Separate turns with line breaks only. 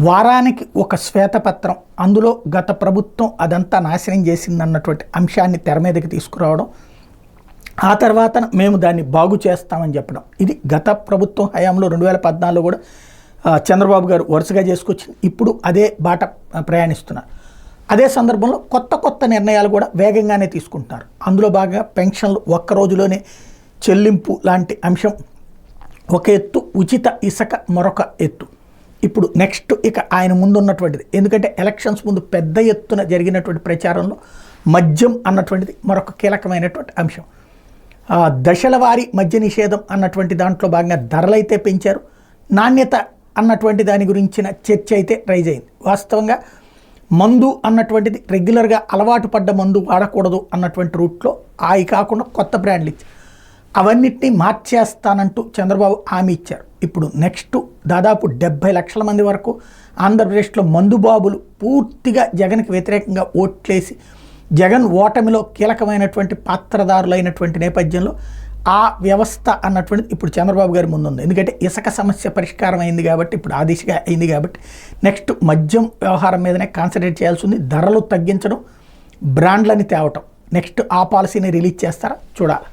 వారానికి ఒక శ్వేతపత్రం, అందులో గత ప్రభుత్వం అదంతా నాశనం చేసిందన్నటువంటి అంశాన్ని తెర మీదకి తీసుకురావడం, ఆ తర్వాత మేము దాన్ని బాగు చేస్తామని చెప్పడం. ఇది గత ప్రభుత్వం హయాంలో 2014లో కూడా చంద్రబాబు గారు వరుసగా చేసుకొచ్చింది. ఇప్పుడు అదే బాట ప్రయాణిస్తున్నారు. అదే సందర్భంలో కొత్త నిర్ణయాలు కూడా వేగంగానే తీసుకుంటున్నారు. అందులో భాగంగా పెన్షన్లు ఒక్క రోజులోనే చెల్లింపు లాంటి అంశం ఒక ఎత్తు, ఉచిత ఇసుక మరొక ఎత్తు. ఇప్పుడు నెక్స్ట్ ఇక ఆయన ముందు ఉన్నటువంటిది, ఎందుకంటే ఎలక్షన్స్ ముందు పెద్ద ఎత్తున జరిగినటువంటి ప్రచారంలో మద్యం అన్నటువంటిది మరొక కీలకమైనటువంటి అంశం. దశల వారీ మద్య నిషేధం అన్నటువంటి దాంట్లో భాగంగా ధరలైతే పెంచారు, నాణ్యత అన్నటువంటి దాని గురించిన చర్చ అయితే రైజ్ అయింది. వాస్తవంగా మందు అన్నటువంటిది రెగ్యులర్గా అలవాటు పడ్డ మందు వాడకూడదు అన్నటువంటి రూట్లో అవి కాకుండా కొత్త బ్రాండ్లు ఇచ్చారు. అవన్నిటినీ మార్చేస్తానంటూ చంద్రబాబు హామీ ఇచ్చారు. ఇప్పుడు నెక్స్ట్ దాదాపు 70 లక్షల మంది వరకు ఆంధ్రప్రదేశ్లో మందుబాబులు పూర్తిగా జగన్కి వ్యతిరేకంగా ఓట్లేసి జగన్ ఓటమిలో కీలకమైనటువంటి పాత్రదారులైనటువంటి నేపథ్యంలో ఆ వ్యవస్థ అన్నటువంటిది ఇప్పుడు చంద్రబాబు గారి ముందుంది. ఎందుకంటే ఇసుక సమస్య పరిష్కారం అయింది కాబట్టి, ఇప్పుడు ఆ దిశగా అయింది కాబట్టి నెక్స్ట్ మద్యం వ్యవహారం మీదనే కాన్సన్ట్రేట్ చేయాల్సి ఉంది. ధరలు తగ్గించడం, బ్రాండ్లని తేవటం. నెక్స్ట్ ఆ పాలసీని రిలీజ్ చేస్తారా చూడాలి.